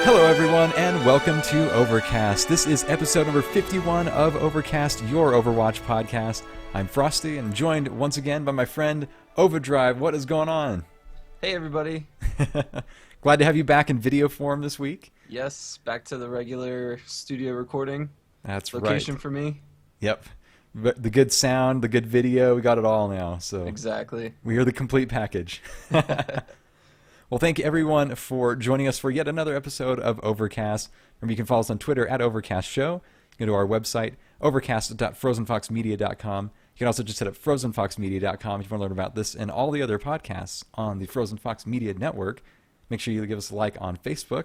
Hello, everyone, and welcome to Overcast. This is episode number 51 of Overcast, your Overwatch podcast. I'm Frostee, and joined once again by my friend Ovadrive. What is going on? Hey, everybody. Glad to have you back in video form this week. Yes, back to the regular studio recording. That's Location right. for me. Yep. The good sound, the good video, we got it all now. So Exactly. we are the complete package. Well, thank you everyone for joining us for yet another episode of Overcast. Remember, you can follow us on Twitter at Overcast Show. You can go to our website, overcast.frozenfoxmedia.com. You can also just hit up frozenfoxmedia.com if you want to learn about this and all the other podcasts on the Frozen Fox Media Network. Make sure you give us a like on Facebook.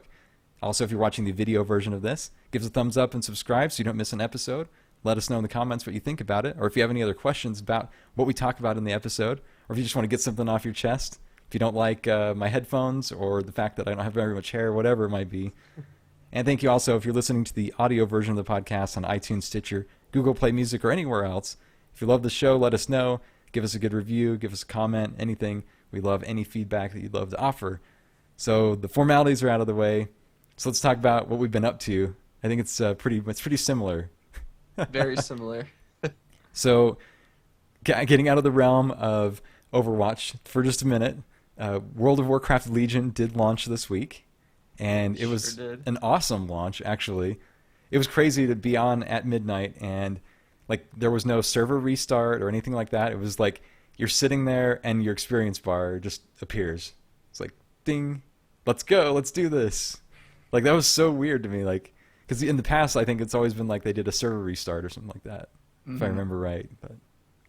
Also, if you're watching the video version of this, give us a thumbs up and subscribe so you don't miss an episode. Let us know in the comments what you think about it, or if you have any other questions about what we talk about in the episode, or if you just want to get something off your chest. If you don't like my headphones or the fact that I don't have very much hair, whatever it might be. And thank you also if you're listening to the audio version of the podcast on iTunes, Stitcher, Google Play Music, or anywhere else. If you love the show, let us know. Give us a good review. Give us a comment. Anything. We love any feedback that you'd love to offer. So the formalities are out of the way. So let's talk about what we've been up to. I think it's pretty similar. Very similar. So getting out of the realm of Overwatch for just a minute. World of Warcraft Legion did launch this week, and it was an awesome launch, actually. It was crazy to be on at midnight, and like there was no server restart or anything like that. It was like you're sitting there, and your experience bar just appears. It's like, ding, let's go, let's do this. Like, that was so weird to me, like, because in the past, I think it's always been like they did a server restart or something like that, if I remember right, but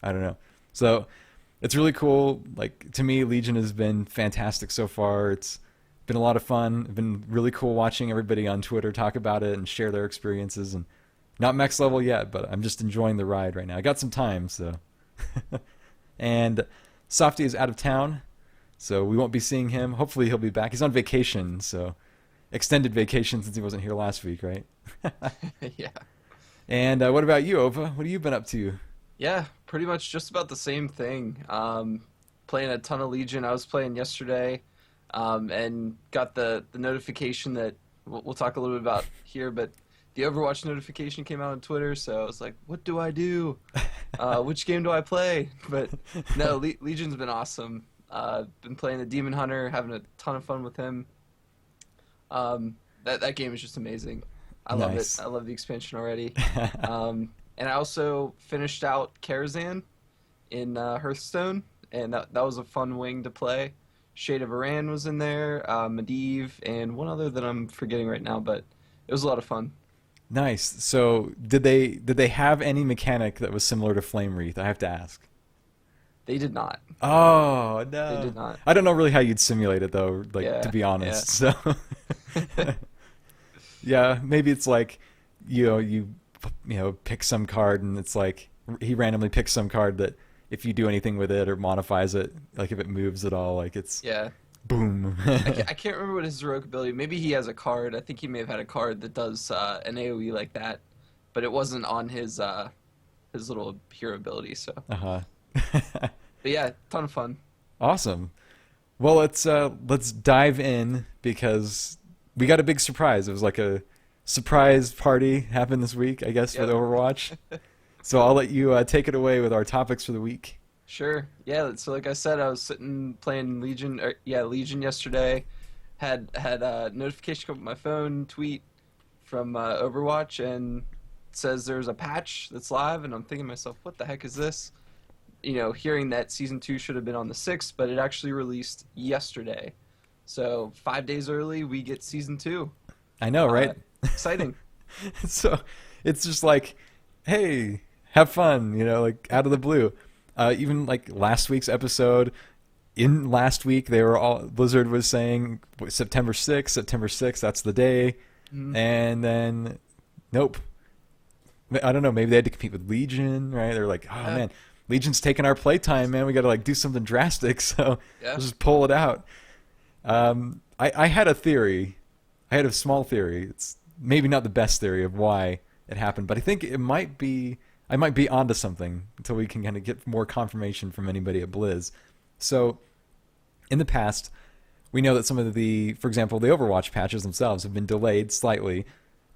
I don't know. So it's really cool. Like, to me, Legion has been fantastic so far. It's been a lot of fun. It's been really cool watching everybody on Twitter talk about it and share their experiences. And not max level yet, but I'm just enjoying the ride right now. I got some time, so. And Softy is out of town, so we won't be seeing him. Hopefully he'll be back. He's on vacation, so extended vacation since he wasn't here last week, right? Yeah. And what about you, Ova? What have you been up to? Yeah, pretty much just about the same thing. Playing a ton of Legion. I was playing yesterday, and got the notification that we'll talk a little bit about here, but the Overwatch notification came out on Twitter, so I was like, what do I do? Which game do I play? But no, Legion's been awesome. Been playing the Demon Hunter, having a ton of fun with him. That game is just amazing. I love it. I love the expansion already. And I also finished out Karazhan in Hearthstone, and that was a fun wing to play. Shade of Iran was in there, Medivh, and one other that I'm forgetting right now, but it was a lot of fun. Nice. So did they have any mechanic that was similar to Flame Wreath? I have to ask. They did not. Oh, no. They did not. I don't know really how you'd simulate it, though, like, Yeah, to be honest. yeah. So yeah, maybe it's like, you pick some card and it's like he randomly picks some card that if you do anything with it or modifies it, like if it moves at all, like it's Yeah. boom. I can't remember what his heroic ability. Maybe he has a card. I think he may have had a card that does an AOE like that, but it wasn't on his little hero ability. So, Uh-huh. but yeah, ton of fun. Awesome. Well, let's dive in because we got a big surprise. It was like a surprise party happened this week, I guess, with Yep. Overwatch. So I'll let you take it away with our topics for the week. Sure. Yeah. So like I said, I was sitting playing Legion. Legion yesterday. Had a notification come up on my phone, tweet from Overwatch, and it says there's a patch that's live, and I'm thinking to myself, what the heck is this? Hearing that Season 2 should have been on the 6th, but it actually released yesterday. So 5 days early, we get Season 2. I know, right? Exciting. So it's just like, hey, have fun, like out of the blue. Even like last week's episode, in last week, Blizzard was saying September 6th, that's the day. And then, nope. I don't know, maybe they had to compete with Legion, right? They're like, oh man, Legion's taking our playtime, man. We got to like do something drastic, so let's just pull it out. I had a theory. I had a small theory. It's maybe not the best theory of why it happened, but I think I might be onto something until we can kind of get more confirmation from anybody at Blizz. So, in the past, we know that some of for example, the Overwatch patches themselves have been delayed slightly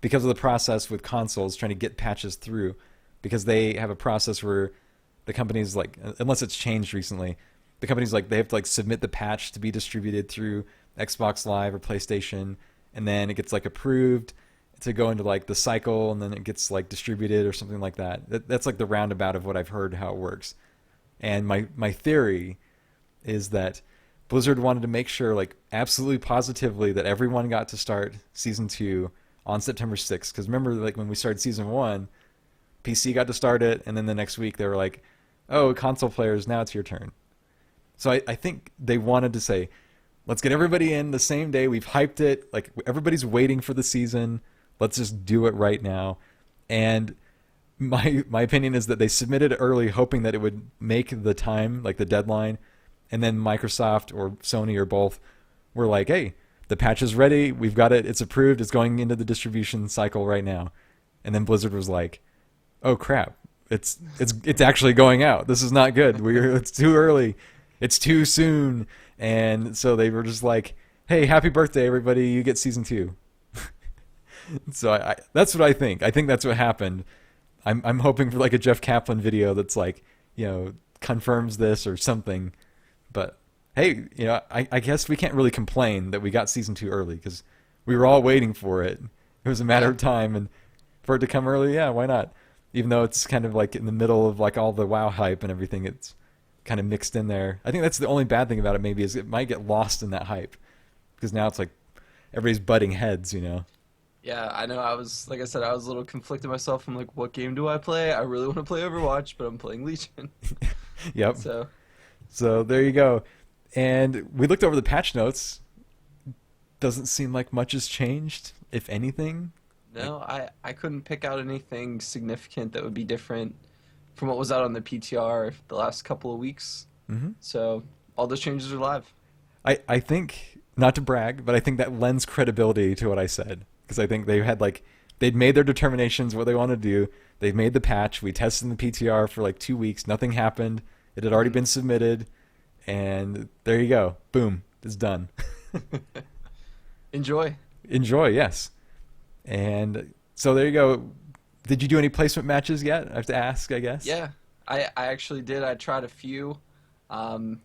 because of the process with consoles trying to get patches through, because they have a process where the companies, like, unless it's changed recently, the companies, like, they have to like submit the patch to be distributed through Xbox Live or PlayStation, and then it gets like approved to go into like the cycle, and then it gets like distributed or something like that. That's like the roundabout of what I've heard how it works. And my theory is that Blizzard wanted to make sure, like, absolutely positively, that everyone got to start season 2 on September 6th. Because remember, like, when we started season 1, PC got to start it, and then the next week they were like, oh, console players, now it's your turn. So I think they wanted to say, let's get everybody in the same day. We've hyped it. Like, everybody's waiting for the season. Let's just do it right now. And my opinion is that they submitted early, hoping that it would make the time, like the deadline, and then Microsoft or Sony or both were like, hey, the patch is ready, we've got it, it's approved, it's going into the distribution cycle right now. And then Blizzard was like, oh crap, it's actually going out, this is not good, it's too early, it's too soon. And so they were just like, hey, happy birthday everybody, you get season 2. So I that's what I think that's what happened. I'm hoping for like a Jeff Kaplan video that's like, confirms this or something. But hey, I guess we can't really complain that we got season 2 early, because we were all waiting for it. It was a matter of time, and for it to come early, yeah, why not? Even though it's kind of like in the middle of like all the WoW hype and everything, it's kind of mixed in there. I think that's the only bad thing about it, maybe, is it might get lost in that hype, because now it's like everybody's butting heads. Yeah, I know. Like I said, I was a little conflicted myself. I'm like, what game do I play? I really want to play Overwatch, but I'm playing Legion. Yep. So there you go. And we looked over the patch notes. Doesn't seem like much has changed, if anything. No, I couldn't pick out anything significant that would be different from what was out on the PTR the last couple of weeks. Mm-hmm. So all those changes are live. I think, not to brag, but I think that lends credibility to what I said. Because I think they'd made their determinations what they want to do. They've made the patch. We tested in the PTR for like 2 weeks. Nothing happened. It had already been submitted. And there you go. Boom. It's done. Enjoy. Enjoy, yes. And so there you go. Did you do any placement matches yet? I have to ask, I guess. Yeah, I actually did. I tried a few. I'll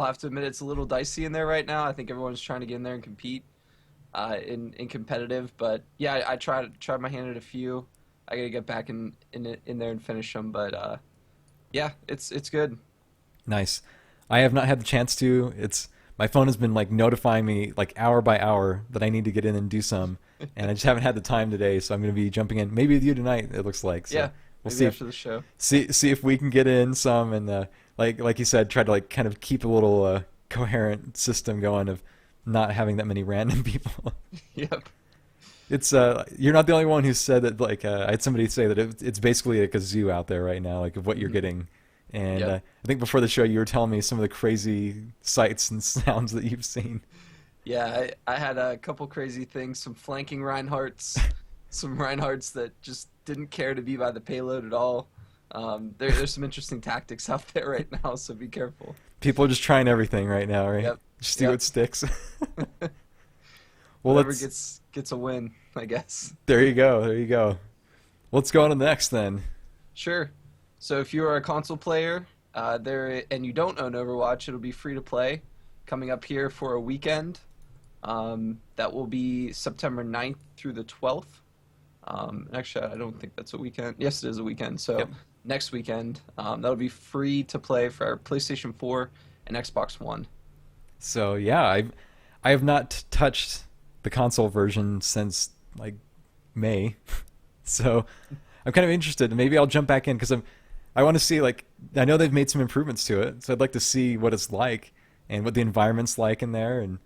have to admit it's a little dicey in there right now. I think everyone's trying to get in there and compete. In competitive, but yeah, I tried my hand at a few. I gotta get back in there and finish them, but yeah, it's good. Nice. I have not had the chance to. My phone has been like notifying me like hour by hour that I need to get in and do some, and I just haven't had the time today. So I'm gonna be jumping in maybe with you tonight. It looks like. So yeah, we'll see after the show. See if we can get in some, and like you said, try to like kind of keep a little coherent system going of not having that many random people. Yep. It's you're not the only one who said that. Like I had somebody say that it's basically like a zoo out there right now, like of what you're getting. And Yep. I think before the show you were telling me some of the crazy sights and sounds that you've seen. Yeah, I had a couple crazy things, some flanking Reinhardts, some Reinhardts that just didn't care to be by the payload at all. There's some interesting tactics out there right now, so be careful. People are just trying everything right now, right? Yep. Just see Yep. what sticks. Well, Whoever gets a win, I guess. There you go. There you go. Let's go on to the next then. Sure. So if you are a console player and you don't own Overwatch, it'll be free to play coming up here for a weekend. That will be September 9th through the 12th. Actually, I don't think that's a weekend. Yes, it is a weekend. So Yep. next weekend, that'll be free to play for our PlayStation 4 and Xbox One. So yeah, I have not touched the console version since like May, so I'm kind of interested. Maybe I'll jump back in because I want to see, like, I know they've made some improvements to it, so I'd like to see what it's like and what the environment's like in there, and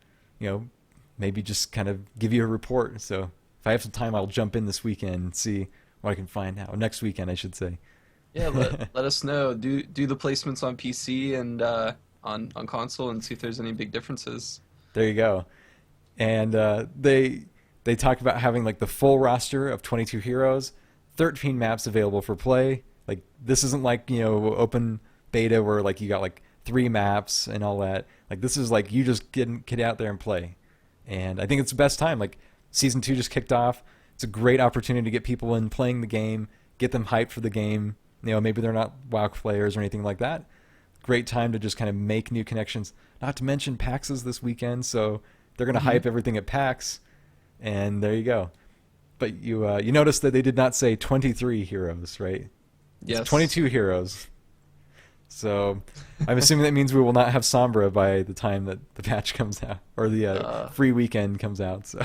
maybe just kind of give you a report. So if I have some time, I'll jump in this weekend and see what I can find out. Next weekend, I should say. Yeah, let us know. Do the placements on PC and on console and see if there's any big differences. There you go. And they talk about having like the full roster of 22 heroes, 13 maps available for play. Like, this isn't like open beta where like you got like 3 maps and all that. Like this is like you just get out there and play. And I think it's the best time. Like season 2 just kicked off. It's a great opportunity to get people in playing the game, get them hyped for the game. You know, maybe they're not WoW players or anything like that. Great time to just kind of make new connections. Not to mention PAX is this weekend, so they're going to hype everything at PAX, and there you go. But you noticed that they did not say 23 heroes, right? Yes. It's 22 heroes. So I'm assuming that means we will not have Sombra by the time that the patch comes out, or the free weekend comes out. So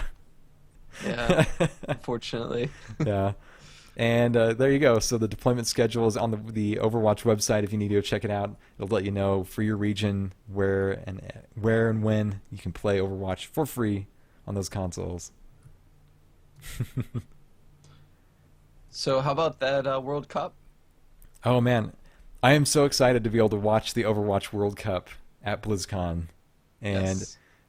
yeah, unfortunately. Yeah. And there you go. So the deployment schedule is on the Overwatch website. If you need to go check it out, it'll let you know for your region where and when you can play Overwatch for free on those consoles. So how about that World Cup? Oh man, I am so excited to be able to watch the Overwatch World Cup at BlizzCon, and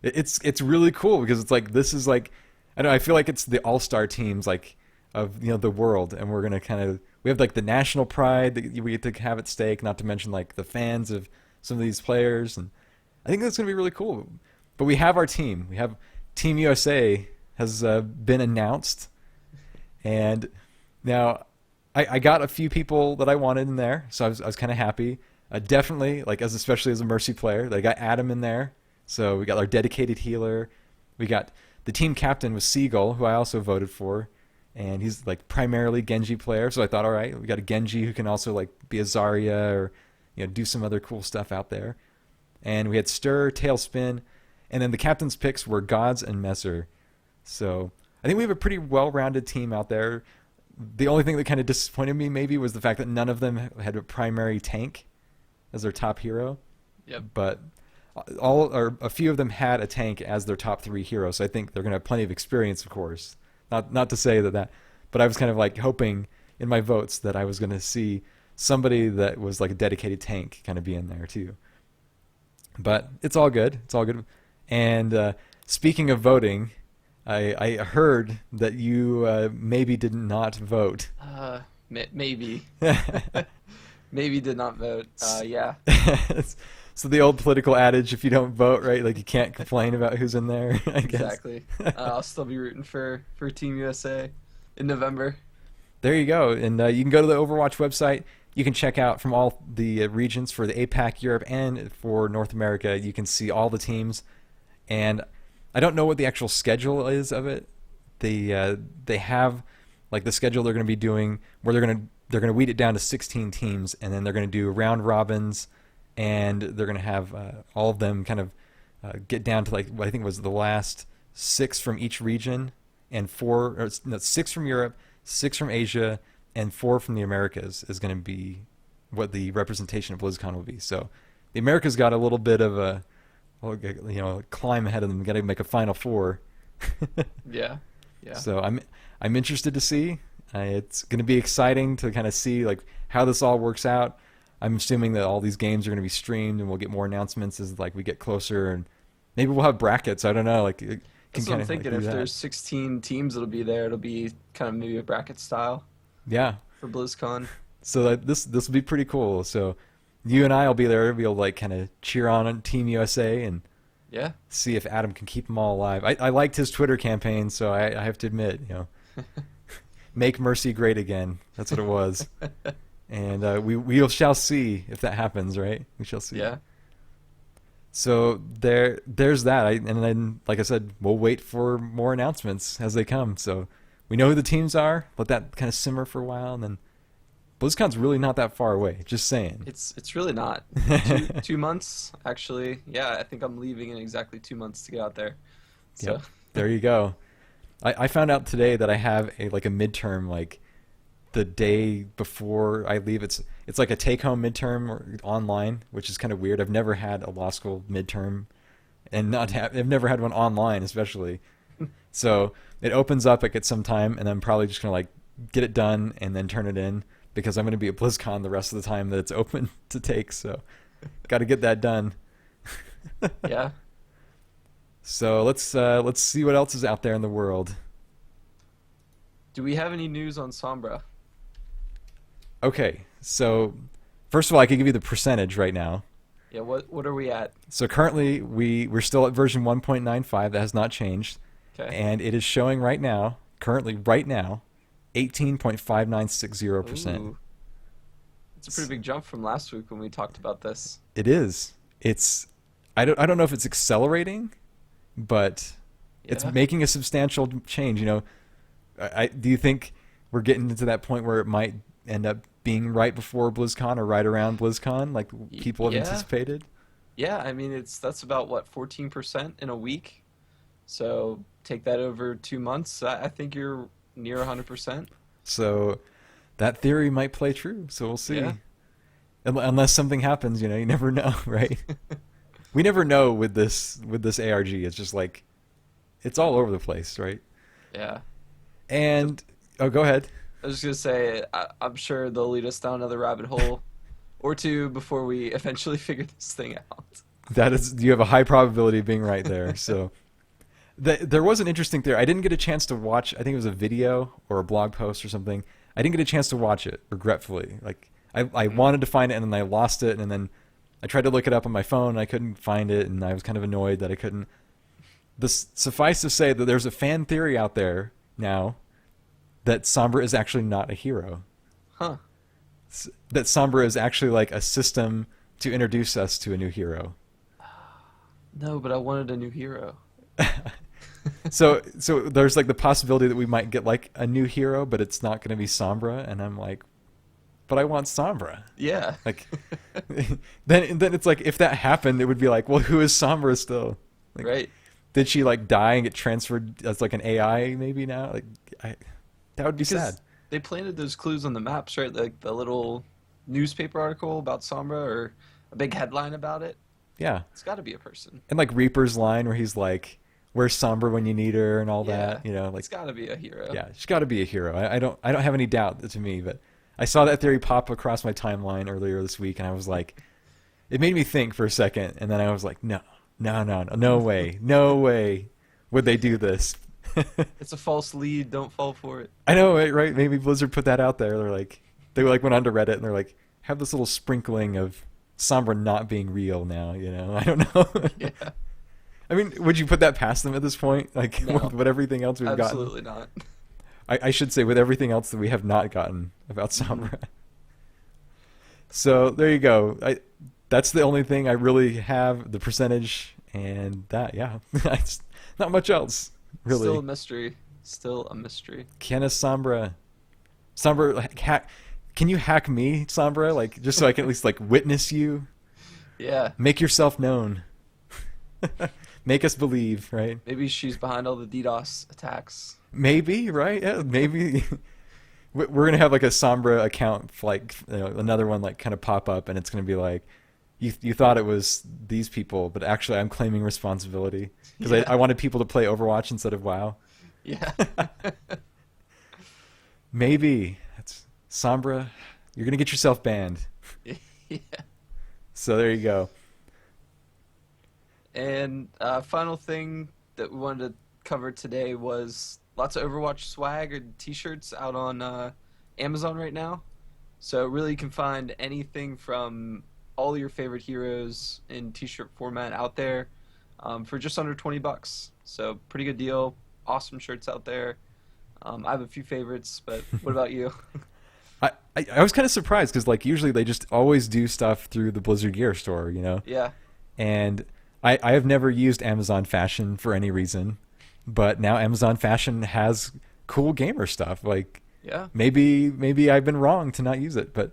Yes. it's really cool because it's like this is like I don't know, I feel like it's the all-star teams like of the world, and we're gonna kind of we have like the national pride that we get to have at stake, not to mention like the fans of some of these players, and I think that's gonna be really cool. But we have our team. We have Team USA has been announced, and now I got a few people that I wanted in there, so I was kind of happy. Definitely, like especially as a Mercy player, I got Adam in there. So we got our dedicated healer. We got the team captain was Seagull, who I also voted for, and he's like primarily Genji player. So I thought, all right, we got a Genji who can also like be a Zarya or do some other cool stuff out there. And we had Stir, Tailspin, and then the captain's picks were Gods and Messer. So I think we have a pretty well-rounded team out there. The only thing that kind of disappointed me maybe was the fact that none of them had a primary tank as their top hero. Yep. But all or a few of them had a tank as their top 3 heroes. So I think they're going to have plenty of experience, of course. Not to say that, but I was kind of like hoping in my votes that I was going to see somebody that was like a dedicated tank kind of be in there too. But it's all good. It's all good. And speaking of voting, I heard that you maybe did not vote. Maybe. Maybe did not vote. Yeah. So the old political adage, if you don't vote, right, like you can't complain about who's in there, I guess. Exactly. I'll still be rooting for Team USA in November. There you go. And you can go to the Overwatch website. You can check out from all the regions for the APAC, Europe, and for North America. You can see all the teams. And I don't know what the actual schedule is of it. They have like the schedule they're going to be doing where they're going to weed it down to 16 teams, and then they're going to do round robins, and they're going to have all of them kind of get down to like what I think was the last 6 from each region, and 6 from Europe, 6 from Asia, and 4 from the Americas is going to be what the representation of BlizzCon will be. So the Americas got a little bit of a climb ahead of them. Got to make a Final Four. Yeah. So I'm interested to see. It's going to be exciting to kind of see like how this all works out. I'm assuming that all these games are going to be streamed, and we'll get more announcements as like we get closer, and maybe we'll have brackets. I don't know. Like that's what I'm thinking. If there's 16 teams that'll be there, it'll be kind of maybe a bracket style. Yeah. For BlizzCon. So this will be pretty cool. So you and I will be there. We'll like kind of cheer on Team USA and see if Adam can keep them all alive. I liked his Twitter campaign, so I have to admit, make Mercy great again. That's what it was. And we shall see if that happens, right? We shall see. Yeah. So there's that. And then, like I said, we'll wait for more announcements as they come. So we know who the teams are. Let that kind of simmer for a while, and then BlizzCon's really not that far away. Just saying. It's really not. 2 months, actually. Yeah, I think I'm leaving in exactly 2 months to get out there. So. Yep. There you go. I found out today that I have a midterm like the day before I leave. It's like a take-home midterm or online, which is kind of weird. I've never had a law school midterm, and I've never had one online, especially. So it opens up at some time, and I'm probably just gonna like get it done and then turn it in because I'm gonna be at BlizzCon the rest of the time that it's open to take. So got to get that done. Yeah. So let's see what else is out there in the world. Do we have any news on Sombra? Okay, so first of all, I can give you the percentage right now. Yeah, what are we at? So currently we're still at version 1.95. That has not changed. Okay. And it is showing right now, currently right now, 18.5960%. Ooh, it's a pretty big jump from last week when we talked about this. It is. It's I don't know if it's accelerating, but it's Yeah. making a substantial change. Do you think we're getting into that point where it might end up being right before BlizzCon or right around BlizzCon, like people have Yeah. anticipated? Yeah, I mean that's about what 14% in a week. So take that over 2 months. I think you're near 100%. So that theory might play true. So we'll see. Yeah. Unless something happens, you never know, right? We never know with this ARG. It's just like it's all over the place, right? Yeah. And oh, go ahead. I was just gonna say I'm sure they'll lead us down another rabbit hole or two before we eventually figure this thing out. You have a high probability of being right there. So there was an interesting theory. I didn't get a chance to watch. I think it was a video or a blog post or something. I didn't get a chance to watch it, regretfully. Like I wanted to find it and then I lost it, and then I tried to look it up on my phone and I couldn't find it, and I was kind of annoyed that I couldn't. Suffice to say that there's a fan theory out there now that Sombra is actually not a hero. Huh. That Sombra is actually like a system to introduce us to a new hero. No, but I wanted a new hero. So there's like the possibility that we might get like a new hero, but it's not going to be Sombra, and I'm like, but I want Sombra. Yeah. Like, then it's like if that happened, it would be like, well, who is Sombra still? Like, Right. did she like die and get transferred as like an AI maybe now? Like, that would be Because sad. they planted those clues on the maps, right? Like the little newspaper article about Sombra or a big headline about it. Yeah, It's got to be a person. and like Reaper's line where he's like, "Where's Sombra when you need her?" and all Yeah. that. Like, It's got to be a hero. yeah, she's got to be a hero. I don't have any doubt to me, but I saw that theory pop across my timeline earlier this week, and I was like, it made me think for a second, and then I was like, no way, no way would they do this. It's a false lead. Don't fall for it. I know, right? Maybe Blizzard put that out there. They like went onto Reddit and they're like, have this little sprinkling of Sombra not being real now. I don't know. Yeah. I mean, would you put that past them at this point? Like No. with everything else we've Absolutely gotten? not. I should say with everything else that we have not gotten about Sombra. So there you go. That's the only thing I really have, the percentage, and that, yeah. It's not much else, really. Still a mystery. Still a mystery. Can a Sombra hack? Can you hack me, Sombra? Like, just so I can at least like witness you. Yeah. Make yourself known. Make us believe, right? Maybe she's behind all the DDoS attacks. Maybe, right? Yeah, maybe. We're gonna have like a Sombra account, like another one, like kind of pop up, and it's gonna be like, you thought it was these people, but actually I'm claiming responsibility because Yeah. I wanted people to play Overwatch instead of WoW. Yeah. Maybe that's Sombra. You're gonna get yourself banned. Yeah. So there you go. And final thing that we wanted to cover today was lots of Overwatch swag and t-shirts out on Amazon right now. So really you can find anything from all your favorite heroes in t-shirt format out there for just under $20. So pretty good deal. Awesome shirts out there. I have a few favorites, but what about you? I was kind of surprised because like usually they just always do stuff through the Blizzard Gear store, Yeah. And I have never used Amazon Fashion for any reason, but now Amazon Fashion has cool gamer stuff. Like, Yeah. maybe I've been wrong to not use it, but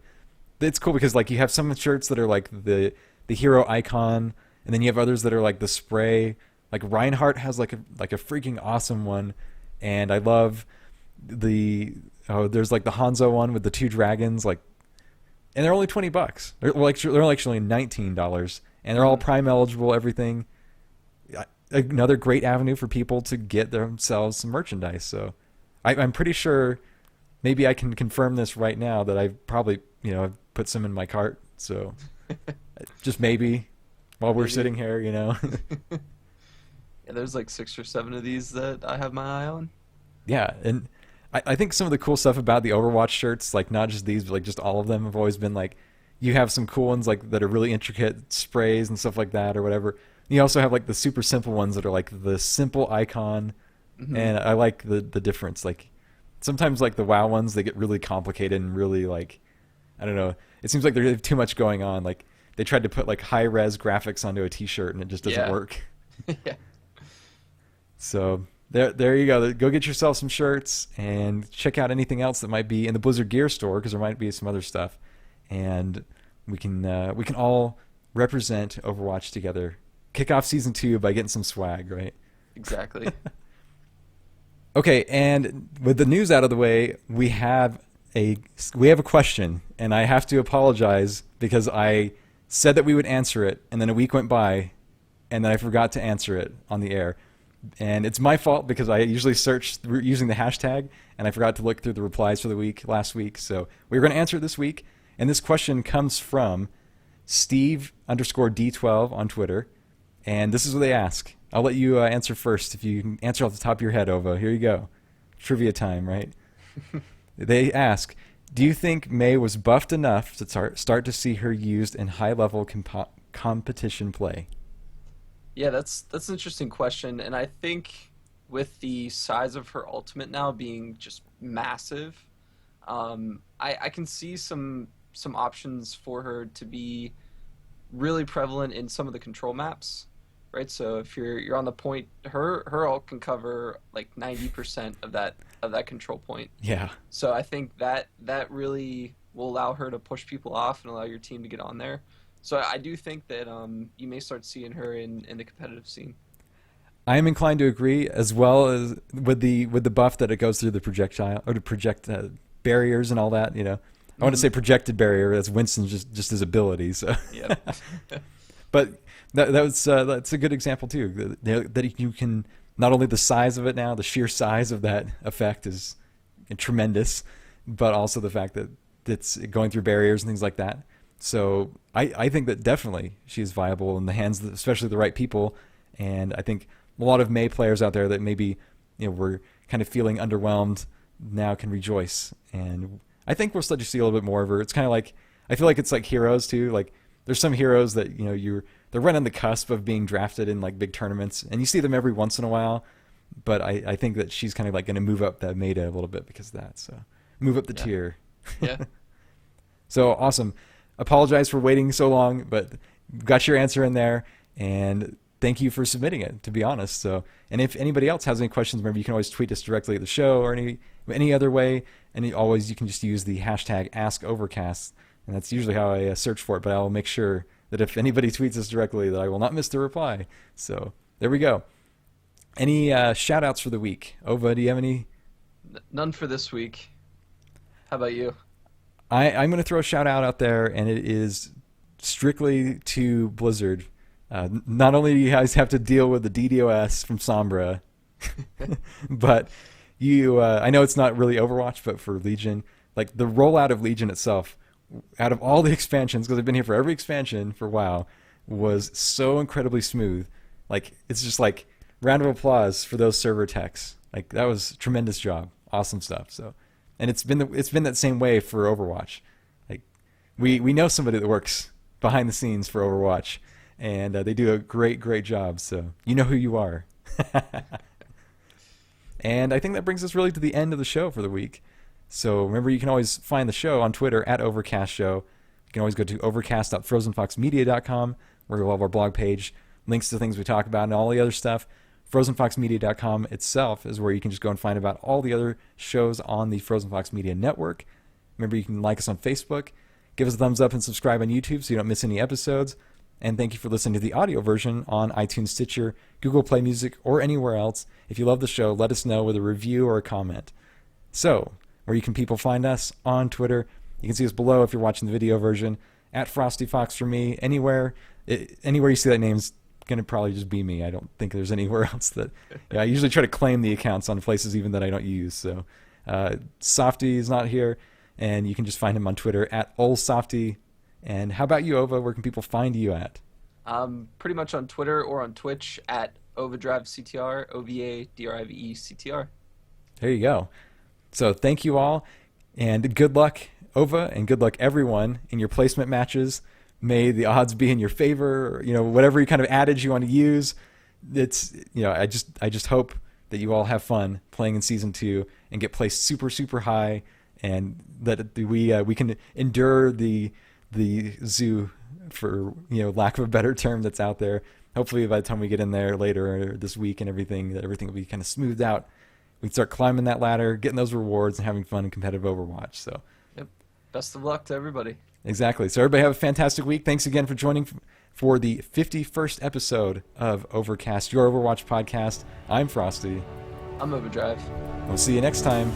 it's cool because like you have some shirts that are like the hero icon, and then you have others that are like the spray. Like Reinhardt has like a freaking awesome one, and I love there's like the Hanzo one with the two dragons, like, and they're only $20. They're actually $19, and they're all Prime eligible. Everything. Another great avenue for people to get themselves some merchandise. So I'm pretty sure. Maybe I can confirm this right now that I probably I've put some in my cart. So just maybe while we're sitting here, Yeah, there's like 6 or 7 of these that I have my eye on. Yeah, and I think some of the cool stuff about the Overwatch shirts, like not just these, but like just all of them, have always been like, you have some cool ones like that are really intricate sprays and stuff like that or whatever. You also have like the super simple ones that are like the simple icon, and I like the difference. Like sometimes like the WoW ones, they get really complicated and really like, I don't know. It seems like there's too much going on. Like they tried to put like high res graphics onto a T-shirt and it just doesn't work. Yeah. So there you go. Go get yourself some shirts and check out anything else that might be in the Blizzard Gear store because there might be some other stuff, and we can all represent Overwatch together. Kick off season 2 by getting some swag, right? Exactly. Okay, and with the news out of the way, we have a question, and I have to apologize because I said that we would answer it, and then a week went by, and then I forgot to answer it on the air. And it's my fault because I usually search using the hashtag, and I forgot to look through the replies for the week last week. So we're going to answer it this week, and this question comes from Steve_D12 on Twitter, and this is what they ask. I'll let you answer first if you can answer off the top of your head, Ova. Here you go. Trivia time, right? They ask, do you think Mei was buffed enough to start to see her used in high-level competition play? Yeah, that's an interesting question, and I think with the size of her ultimate now being just massive, I can see some options for her to be really prevalent in some of the control maps, right? So if you're on the point, her ult can cover like 90% of that control point. Yeah. So I think that really will allow her to push people off and allow your team to get on there. So I do think that you may start seeing her in the competitive scene. I am inclined to agree, as well as with the buff that it goes through the projectile or to project barriers and all that. You know, I want to say projected barrier. That's Winston's just his ability. So, yeah. But that's a good example too. That you can not only the size of it now, the sheer size of that effect is tremendous, but also the fact that it's going through barriers and things like that. So I think that definitely she is viable in the hands of especially the right people, and I think a lot of Mei players out there that maybe were kind of feeling underwhelmed now can rejoice, and I think we'll start to see a little bit more of her. It's kind of like I feel like it's like heroes too. Like there's some heroes that they're right on the cusp of being drafted in like big tournaments, and you see them every once in a while. But I think that she's kind of like going to move up that meta a little bit because of that. So move up the tier. Yeah. So awesome. Apologize for waiting so long, but got your answer in there, and thank you for submitting it, to be honest. So, and if anybody else has any questions, remember you can always tweet us directly at the show or any other way, and you can just use the hashtag #AskOvercast, and that's usually how I search for it, but I'll make sure that if anybody tweets us directly that I will not miss the reply. So there we go. Any shout outs for the week? Ova, do you have any? None for this week. How about you? I'm going to throw a shout out there, and it is strictly to Blizzard. Not only do you guys have to deal with the DDoS from Sombra, but I know it's not really Overwatch, but for Legion, like the rollout of Legion itself, out of all the expansions, because I've been here for every expansion for WoW, was so incredibly smooth. Like it's just like round of applause for those server techs. Like that was a tremendous job, awesome stuff. So. And it's been that same way for Overwatch. Like we know somebody that works behind the scenes for Overwatch, and they do a great job. So you know who you are. And I think that brings us really to the end of the show for the week. So remember, you can always find the show on Twitter at Overcast Show. You can always go to overcast.frozenfoxmedia.com, where we'll have our blog page, links to things we talk about, and all the other stuff. FrozenFoxMedia.com itself is where you can just go and find about all the other shows on the Frozen Fox Media Network. Remember, you can like us on Facebook, give us a thumbs up, and subscribe on YouTube so you don't miss any episodes. And thank you for listening to the audio version on iTunes, Stitcher, Google Play Music, or anywhere else. If you love the show, let us know with a review or a comment. So, where can people find us? On Twitter. You can see us below if you're watching the video version. At Frosty Fox for me. Anywhere you see that name's going to probably just be me. I don't think there's anywhere else that... Yeah, I usually try to claim the accounts on places even that I don't use. So Softy is not here, and you can just find him on Twitter at OlSofty. And how about you, Ova? Where can people find you at? Pretty much on Twitter or on Twitch at Ovadrive CTR, OVADRIVE CTR. There you go. So thank you all, and good luck Ova, and good luck everyone in your placement matches. May the odds be in your favor, or, whatever kind of adage you want to use. It's, I just hope that you all have fun playing in Season 2 and get placed super, super high, and that we can endure the zoo, for lack of a better term, that's out there. Hopefully by the time we get in there later this week and everything will be kind of smoothed out. We can start climbing that ladder, getting those rewards, and having fun in competitive Overwatch. So, yep. Best of luck to everybody. Exactly. So everybody have a fantastic week. Thanks again for joining for the 51st episode of Overcast, your Overwatch podcast. I'm Frostee. I'm Ovadrive. We'll see you next time.